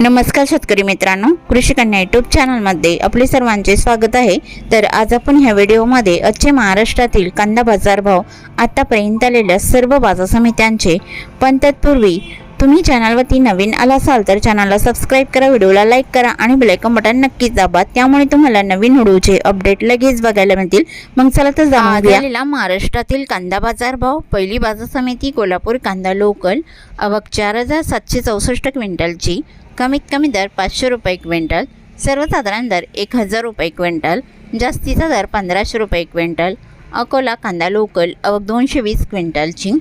नमस्कार शेतकरी मित्रांनो, कृषी कन्या यूट्यूब चॅनलमध्ये आपले सर्वांचे स्वागत आहे। तर आज आपण ह्या व्हिडिओमध्ये आजचे महाराष्ट्रातील कांदा बाजार भाव, आतापर्यंत आलेल्या सर्व बाजार समित्यांचे, पण तत्पूर्वी तुम्ही चॅनलवरती नवीन आला असाल तर चॅनलला सबस्क्राइब करा, व्हिडिओला लाईक करा आणि बेल आयकॉन बटन नक्कीच दाबा, त्यामुळे तुम्हाला नवीन व्हिडिओचे अपडेट लगेच बघायला मिळतील। मग चला तर जाणून घेऊया महाराष्ट्रातील कांदा बाजार भाव। पहिली बाजार समिती कोल्हापूर कांदा लोकल, आवक 4764 क्विंटलची, कमीत कमी दर 500 रुपये क्विंटल, सर्वसाधारण दर 1000 रुपये क्विंटल, जास्तीचा दर 1500 रुपये क्विंटल। अकोला कांदा लोकल, आवक 220 क्विंटलची,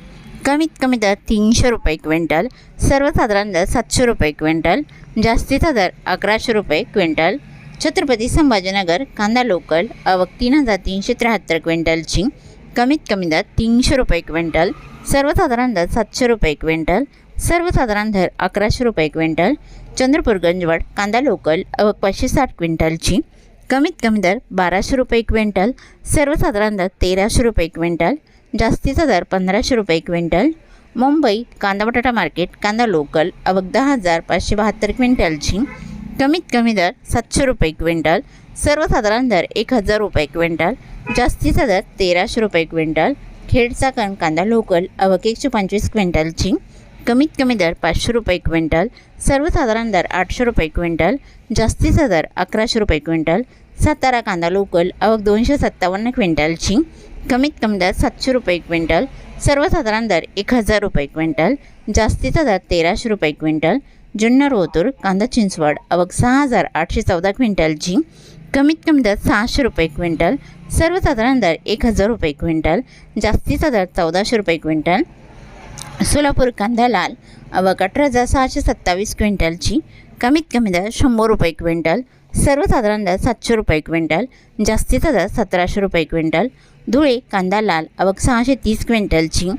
कमीत कमी दर 300 रुपये क्विंटल, सर्वसाधारण दर 700 रुपये क्विंटल, जास्तीचा दर 1100 रुपये क्विंटल। छत्रपती संभाजीनगर कांदा लोकल, आवक 3373 क्विंटलची, कमीत कमी दर 300 रुपये क्विंटल, सर्वसाधारण दर 700 रुपये क्विंटल, सर्वसाधारण दर 1100 रुपये क्विंटल। चंद्रपूर गंजवड कांदा लोकल, आवक 560 क्विंटलची, कमीत कमी दर 1200 रुपये क्विंटल, सर्वसाधारण दर 1300 रुपये क्विंटल, जास्तीचा दर 1500 रुपये क्विंटल। मुंबई कांदा बटाटा मार्केट कांदा लोकल, आवक 10,572 क्विंटलची, कमीत कमी दर 700 रुपये क्विंटल, सर्वसाधारण दर 1000 रुपये क्विंटल, जास्तीचा दर 1300 रुपये क्विंटल। खेड चाकण कांदा लोकल, आवक 125 क्विंटलची, कमीत कमी दर 500 रुपये क्विंटल, सर्वसाधारण दर 800 रुपये क्विंटल, जास्तीचा दर 1100 रुपये क्विंटल। सातारा कांदा लोकल, आवक 257 क्विंटलची, कमीत कमी दर 700 रुपये क्विंटल, सर्वसाधारण दर 1000 रुपये क्विंटल, जास्तीचा दर 1300 रुपये क्विंटल। जुन्नर ओतूर कांदा चिंचवड, आवक 6814 क्विंटलची, कमीत कमी दर 600 रुपये क्विंटल, सर्वसाधारण दर 1000 रुपये क्विंटल, जास्तीचा दर 1400 रुपये क्विंटल। सोलापूर कांदा लाल, आवक 18627 क्विंटलची, कमीत कमी दर 100 रुपये क्विंटल, सर्वसाधारण दर 700 रुपये क्विंटल, जास्तीचा दर 1700 रुपये क्विंटल। धुळे कांदा लाल, आवक 630 क्विंटलची,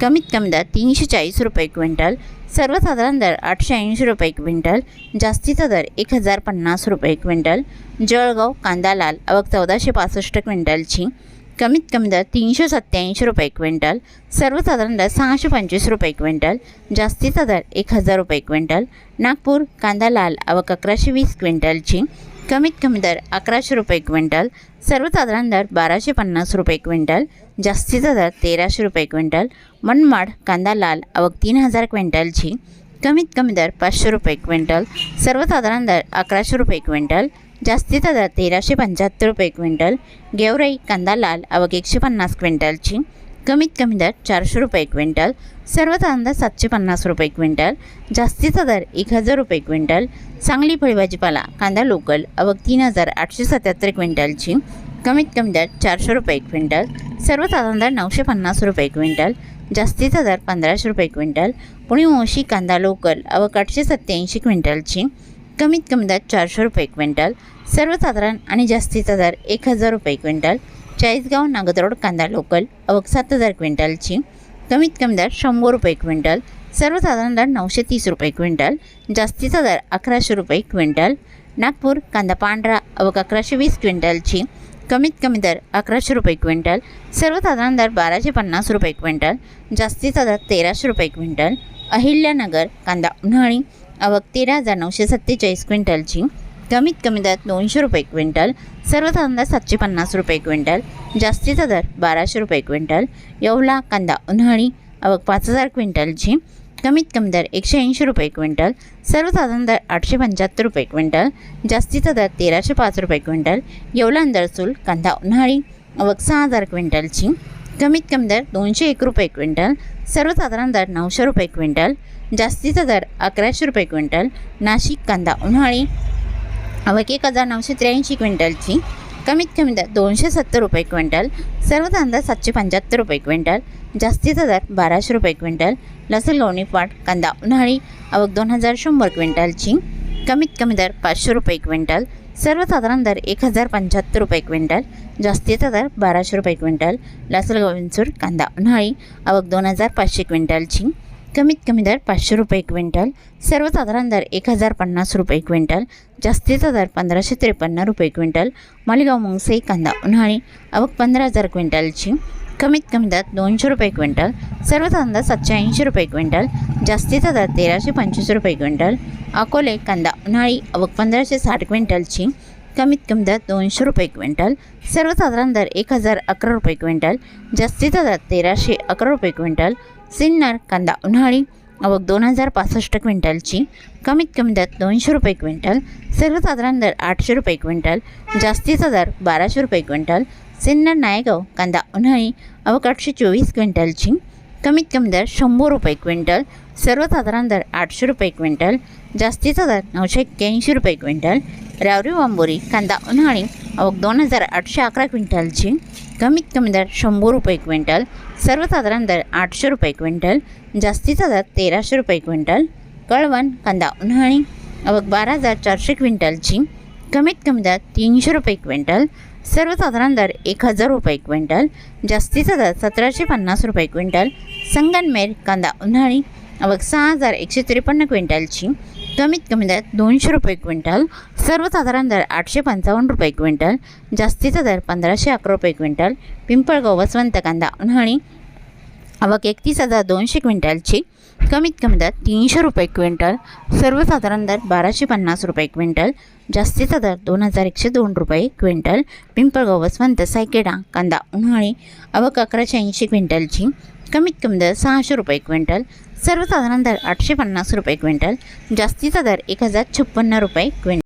कमीत कमी दर 340 रुपये क्विंटल, सर्वसाधारण दर 880 रुपये क्विंटल, जास्तीचा दर 1050 रुपये क्विंटल। जळगाव कांदा लाल, आवक 1465 क्विंटलची, कमीत कमी दर 387 रुपये क्विंटल, सर्वसाधारण दर 625 रुपये क्विंटल, जास्तीचा दर 1000 रुपये क्विंटल। नागपूर कांदा लाल, आवक 1120 क्विंटलची, कमीत कमी दर 1100 रुपये क्विंटल, सर्वसाधारण दर 1250 रुपये क्विंटल, जास्तीचा दर 1300 रुपये क्विंटल। मनमाड कांदा लाल, आवक 3000 क्विंटलची, कमीत कमी दर 500 रुपये क्विंटल, सर्वसाधारण दर 1100 रुपये क्विंटल, जास्तीचा दर 1375 रुपये क्विंटल। गेवराई कांदा लाल, आवक 150 क्विंटलची, कमीत कमी दर 400 रुपये क्विंटल, सर्वसाधारण दर 750 रुपये क्विंटल, जास्तीचा दर 1000 रुपये क्विंटल। सांगली फळभाजीपाला कांदा लोकल, आवक 3877 क्विंटलची, कमीत कमी दर 400 रुपये क्विंटल, सर्वसाधारण दर 950 रुपये क्विंटल, जास्तीचा दर 1500 रुपये क्विंटल। पुणे मोशी कांदा लोकल, आवक 887 क्विंटलची, कमीत कमी दर 400 रुपये क्विंटल, सर्वसाधारण आणि जास्तीचा दर 1000 रुपये क्विंटल। चाळीसगाव नागदरोड कांदा लोकल, आवक 7000 क्विंटलची, कमीत कमी दर 100 रुपये क्विंटल, सर्वसाधारण दर 930 रुपये क्विंटल, जास्तीचा दर 1100 रुपये क्विंटल। नागपूर कांदा पांढरा, आवक 1120 क्विंटलची, कमीत कमी दर 1100 रुपये क्विंटल, सर्वसाधारण दर 1250 रुपये क्विंटल, जास्तीचा दर 1300 रुपये क्विंटल। अहिल्यानगर कांदा उन्हाळी, आवक 13947 क्विंटलची, कमीत कमी दर 200 रुपये क्विंटल, सर्वसाधारण दर 750 रुपये क्विंटल, जास्तीचा दर 1200 रुपये क्विंटल। येवला कांदा उन्हाळी, आवक 5000 क्विंटलची, कमीत कमी दर 180 रुपये क्विंटल, सर्वसाधारण दर 875 रुपये क्विंटल, जास्तीचा दर 1305 रुपये क्विंटल। येवला अंदरसूल कांदा उन्हाळी, आवक 6000 क्विंटलची, कमीत कमी दर 201 रुपये क्विंटल, सर्वसाधारण दर 900 रुपये क्विंटल, जास्तीचा दर 1100 रुपये क्विंटल। नाशिक कांदा उन्हाळी, आवक 1983 क्विंटलची, कमीत कमी दर 270 रुपये क्विंटल, सर्वसाधारण दर 775 रुपये क्विंटल, जास्तीचा दर 1200 रुपये क्विंटल। लसलगाव निफाड कांदा उन्हाळी, आवक 2100 क्विंटलची, कमीत कमी दर 500 रुपये क्विंटल, सर्वसाधारण दर 1075 रुपये क्विंटल, जास्तीचा दर 1200 रुपये क्विंटल। लासलगाव विंचूर कांदा उन्हाळी, आवक 2500 क्विंटलची, कमीत कमी दर 500 रुपये क्विंटल, सर्वसाधारण दर 1050 रुपये क्विंटल, जास्तीचा दर 1553 रुपये क्विंटल। मालेगाव मुंगसे कांदा उन्हाळी, आवक 15000 क्विंटलची, कमीत कमी दर 200 रुपये क्विंटल, सर्वसाधारण दर 780 रुपये क्विंटल, जास्तीचा दर 1325 रुपये क्विंटल. अकोले कांदा उन्हाळी आवक 1560 क्विंटलची, कमीत कमी दर 200 रुपये क्विंटल, सर्वसाधारण दर 1011 रुपये क्विंटल, जास्तीचा दर 1311 रुपये क्विंटल. सिन्नर कांदा उन्हाळी आवक 2065 क्विंटलची, कमीत कमी दर 200 रुपये क्विंटल, सर्वसाधारण दर 800 रुपये क्विंटल, जास्तीचा दर 1200 रुपये क्विंटल. सिन्नर नायगाव कांदा उन्हाळी आवक 824 क्विंटलची, कमीत कमी दर 100 रुपये क्विंटल, सर्वसाधारण दर 800 रुपये क्विंटल, जास्तीचा दर 981 रुपये क्विंटल. रावरी वांबोरी कांदा उन्हाळी आवक 2811 क्विंटलची, कमीत कमी दर 100 रुपये क्विंटल, सर्वसाधारण दर 800 रुपये क्विंटल, जास्तीचा दर 1300 रुपये क्विंटल. कळवण कांदा उन्हाळी आवक 12400 क्विंटलची, कमीत कमी दर 300 रुपये क्विंटल, सर्वसाधारण दर 1000 रुपये क्विंटल, जास्तीचा दर 1750 रुपये क्विंटल. संगनमेर कांदा उन्हाळी आवक 6153 क्विंटलची, कमीत कमी दर 200 रुपये क्विंटल, सर्वसाधारण दर 855 रुपये क्विंटल, जास्तीचा दर 1511 रुपये क्विंटल. पिंपळगाव वसवंत कांदा उन्हाळी आवक 31200 क्विंटलची, कमीत कमी दर 300 रुपये क्विंटल, सर्वसाधारण दर 1250 रुपये क्विंटल, जास्तीचा दर 2102 रुपये क्विंटल. पिंपळगाव वसवंत सायकेडा कांदा उन्हाळी आवक 1180 क्विंटलची, कमीत कमी दर 600 रुपये क्विंटल, सर्वसाधारण दर 850 रुपये क्विंटल, जास्तीचा दर 1056 रुपये क्विंटल.